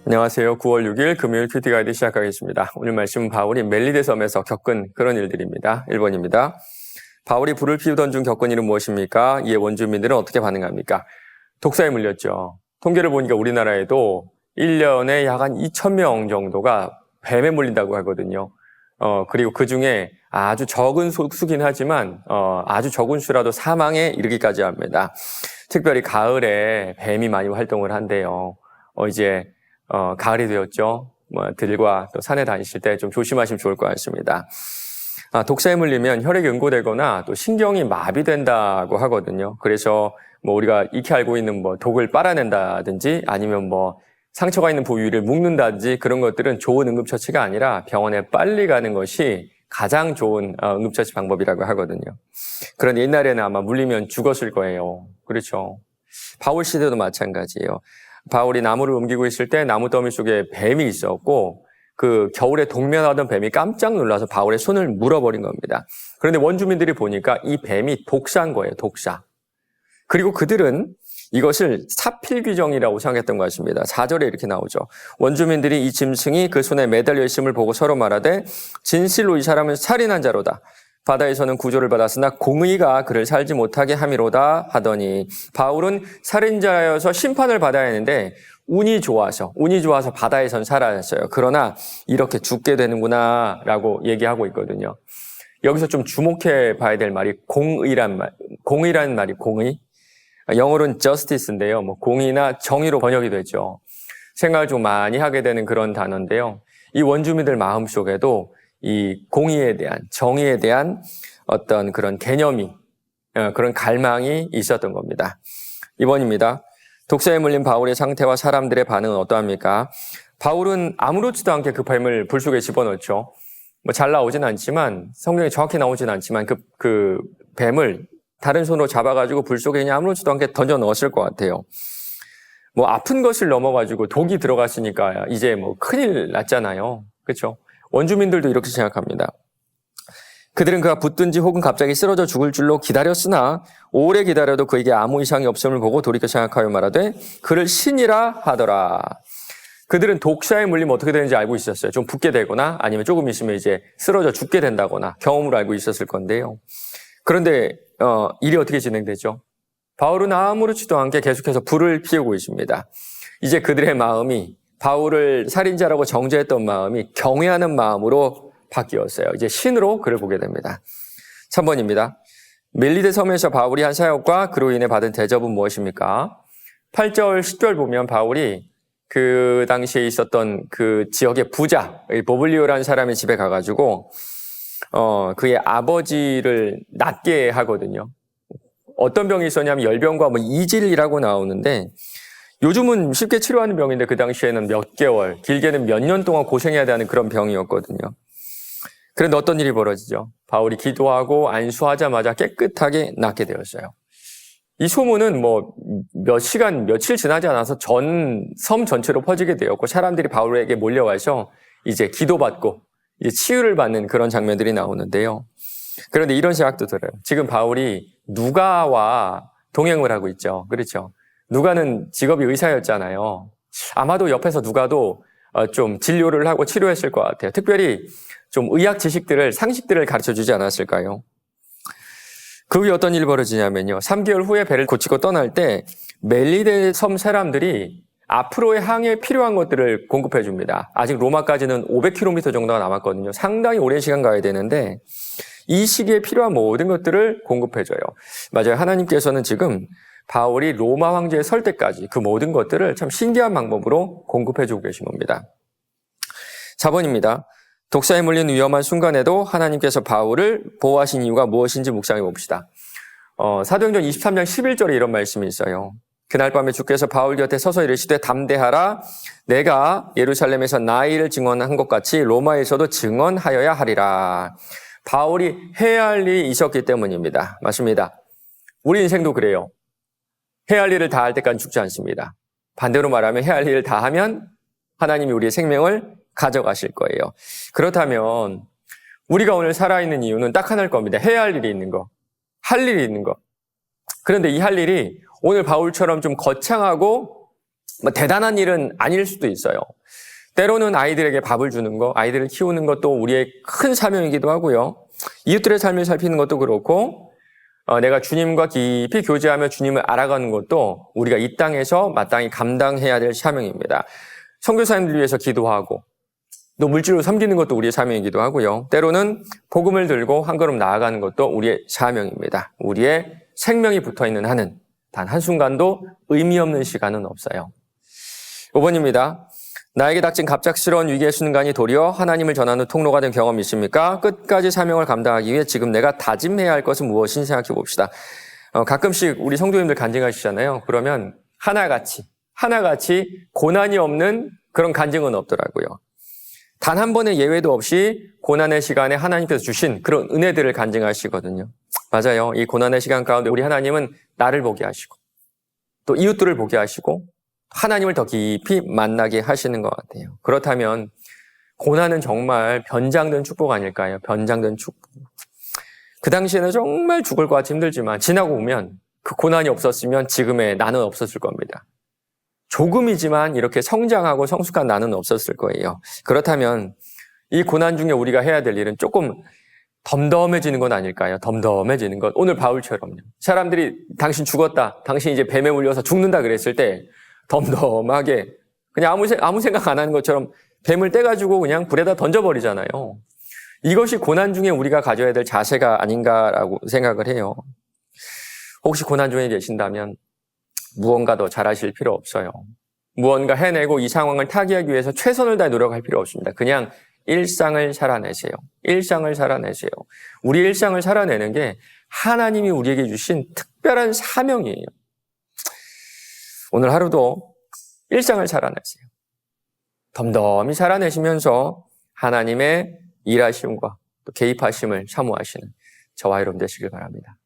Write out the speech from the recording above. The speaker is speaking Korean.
안녕하세요. 9월 6일 금요일 큐티 가이드 시작하겠습니다. 오늘 말씀은 바울이 멜리데 섬에서 겪은 그런 일들입니다. 1번입니다. 바울이 불을 피우던 중 겪은 일은 무엇입니까? 이에 원주민들은 어떻게 반응합니까? 독사에 물렸죠. 통계를 보니까 우리나라에도 1년에 약 한 2,000명 정도가 뱀에 물린다고 하거든요. 그리고 그 중에 아주 적은 수긴 하지만 아주 적은 수라도 사망에 이르기까지 합니다. 특별히 가을에 뱀이 많이 활동을 한대요. 이제 가을이 되었죠. 들과 또 산에 다니실 때 좀 조심하시면 좋을 것 같습니다. 독사에 물리면 혈액이 응고되거나 또 신경이 마비된다고 하거든요. 그래서 우리가 익히 알고 있는 독을 빨아낸다든지 아니면 상처가 있는 부위를 묶는다든지 그런 것들은 좋은 응급처치가 아니라 병원에 빨리 가는 것이 가장 좋은 응급처치 방법이라고 하거든요. 그런데 옛날에는 아마 물리면 죽었을 거예요. 그렇죠. 바울 시대도 마찬가지예요. 바울이 나무를 옮기고 있을 때 나무 더미 속에 뱀이 있었고 그 겨울에 동면하던 뱀이 깜짝 놀라서 바울의 손을 물어버린 겁니다. 그런데 원주민들이 보니까 이 뱀이 독사인 거예요. 독사. 그리고 그들은 이것을 사필귀정이라고 생각했던 것 같습니다. 4절에 이렇게 나오죠. 원주민들이 이 짐승이 그 손에 매달려 있음을 보고 서로 말하되 진실로 이 사람은 살인한 자로다. 바다에서는 구조를 받았으나 공의가 그를 살지 못하게 함이로다 하더니 바울은 살인자여서 심판을 받아야 하는데 운이 좋아서 바다에선 살았어요. 그러나 이렇게 죽게 되는구나 라고 얘기하고 있거든요. 여기서 좀 주목해 봐야 될 말이 공의란 말이 공의. 영어로는 justice인데요. 공의나 정의로 번역이 되죠. 생각을 좀 많이 하게 되는 그런 단어인데요. 이 원주민들 마음속에도 이 공의에 대한, 정의에 대한 어떤 그런 개념이, 그런 갈망이 있었던 겁니다. 2번입니다. 독사에 물린 바울의 상태와 사람들의 반응은 어떠합니까? 바울은 아무렇지도 않게 그 뱀을 불 속에 집어넣죠. 잘 나오진 않지만, 성경에 정확히 나오진 않지만 그 뱀을 다른 손으로 잡아가지고 불 속에 그냥 아무렇지도 않게 던져 넣었을 것 같아요. 아픈 것을 넘어가지고 독이 들어갔으니까 이제 큰일 났잖아요. 그렇죠? 원주민들도 이렇게 생각합니다. 그들은 그가 붙든지 혹은 갑자기 쓰러져 죽을 줄로 기다렸으나 오래 기다려도 그에게 아무 이상이 없음을 보고 돌이켜 생각하여 말하되 그를 신이라 하더라. 그들은 독사에 물리면 어떻게 되는지 알고 있었어요. 좀 붓게 되거나 아니면 조금 있으면 이제 쓰러져 죽게 된다거나 경험으로 알고 있었을 건데요. 그런데 일이 어떻게 진행되죠? 바울은 아무렇지도 않게 계속해서 불을 피우고 있습니다. 이제 그들의 마음이 바울을 살인자라고 정죄했던 마음이 경외하는 마음으로 바뀌었어요. 이제 신으로 그를 보게 됩니다. 3번입니다. 멜리데 섬에서 바울이 한 사역과 그로 인해 받은 대접은 무엇입니까? 8절, 10절 보면 바울이 그 당시에 있었던 그 지역의 부자, 보블리오라는 사람의 집에 가가지고 그의 아버지를 낫게 하거든요. 어떤 병이 있었냐면 열병과 이질이라고 나오는데 요즘은 쉽게 치료하는 병인데 그 당시에는 몇 개월, 길게는 몇 년 동안 고생해야 되는 그런 병이었거든요. 그런데 어떤 일이 벌어지죠? 바울이 기도하고 안수하자마자 깨끗하게 낫게 되었어요. 이 소문은 몇 시간, 며칠 지나지 않아서 전 섬 전체로 퍼지게 되었고 사람들이 바울에게 몰려와서 이제 기도받고 이제 치유를 받는 그런 장면들이 나오는데요. 그런데 이런 생각도 들어요. 지금 바울이 누가와 동행을 하고 있죠. 그렇죠? 누가는 직업이 의사였잖아요. 아마도 옆에서 누가도 좀 진료를 하고 치료했을 것 같아요. 특별히 좀 의학 지식들을, 상식들을 가르쳐 주지 않았을까요? 그 후에 어떤 일이 벌어지냐면요. 3개월 후에 배를 고치고 떠날 때 멜리데 섬 사람들이 앞으로의 항해에 필요한 것들을 공급해 줍니다. 아직 로마까지는 500km 정도가 남았거든요. 상당히 오랜 시간 가야 되는데 이 시기에 필요한 모든 것들을 공급해 줘요. 맞아요. 하나님께서는 지금 바울이 로마 황제에 설 때까지 그 모든 것들을 참 신기한 방법으로 공급해 주고 계신 겁니다. 4번입니다. 독사에 물린 위험한 순간에도 하나님께서 바울을 보호하신 이유가 무엇인지 묵상해 봅시다. 사도행전 23장 11절에 이런 말씀이 있어요. 그날 밤에 주께서 바울 곁에 서서 이르시되 담대하라. 내가 예루살렘에서 나의 일을 증언한 것 같이 로마에서도 증언하여야 하리라. 바울이 해야 할 일이 있었기 때문입니다. 맞습니다. 우리 인생도 그래요. 해야 할 일을 다 할 때까지 죽지 않습니다. 반대로 말하면 해야 할 일을 다 하면 하나님이 우리의 생명을 가져가실 거예요. 그렇다면 우리가 오늘 살아있는 이유는 딱 하나일 겁니다. 해야 할 일이 있는 거, 할 일이 있는 거. 그런데 이 할 일이 오늘 바울처럼 좀 거창하고 대단한 일은 아닐 수도 있어요. 때로는 아이들에게 밥을 주는 것, 아이들을 키우는 것도 우리의 큰 사명이기도 하고요. 이웃들의 삶을 살피는 것도 그렇고 내가 주님과 깊이 교제하며 주님을 알아가는 것도 우리가 이 땅에서 마땅히 감당해야 될 사명입니다. 선교사님들 위해서 기도하고 또 물질로 섬기는 것도 우리의 사명이기도 하고요. 때로는 복음을 들고 한 걸음 나아가는 것도 우리의 사명입니다. 우리의 생명이 붙어있는 한은 단 한순간도 의미 없는 시간은 없어요. 5번입니다. 나에게 닥친 갑작스러운 위기의 순간이 도리어 하나님을 전하는 통로가 된 경험이 있습니까? 끝까지 사명을 감당하기 위해 지금 내가 다짐해야 할 것은 무엇인지 생각해 봅시다. 가끔씩 우리 성도님들 간증하시잖아요. 그러면 하나같이 고난이 없는 그런 간증은 없더라고요. 단 한 번의 예외도 없이 고난의 시간에 하나님께서 주신 그런 은혜들을 간증하시거든요. 맞아요. 이 고난의 시간 가운데 우리 하나님은 나를 보게 하시고 또 이웃들을 보게 하시고 하나님을 더 깊이 만나게 하시는 것 같아요. 그렇다면 고난은 정말 변장된 축복 아닐까요? 변장된 축복. 그 당시에는 정말 죽을 것 같이 힘들지만 지나고 보면 그 고난이 없었으면 지금의 나는 없었을 겁니다. 조금이지만 이렇게 성장하고 성숙한 나는 없었을 거예요. 그렇다면 이 고난 중에 우리가 해야 될 일은 조금 덤덤해지는 건 아닐까요? 덤덤해지는 것. 오늘 바울처럼요. 사람들이 당신 죽었다, 당신 이제 뱀에 물려서 죽는다 그랬을 때 덤덤하게 그냥 아무 생각 안 하는 것처럼 뱀을 떼가지고 그냥 불에다 던져버리잖아요. 이것이 고난 중에 우리가 가져야 될 자세가 아닌가라고 생각을 해요. 혹시 고난 중에 계신다면 무언가 더 잘하실 필요 없어요. 무언가 해내고 이 상황을 타개하기 위해서 최선을 다해 노력할 필요 없습니다. 그냥 일상을 살아내세요. 일상을 살아내세요. 우리 일상을 살아내는 게 하나님이 우리에게 주신 특별한 사명이에요. 오늘 하루도 일상을 살아내세요. 덤덤히 살아내시면서 하나님의 일하심과 또 개입하심을 사모하시는 저와 여러분 되시길 바랍니다.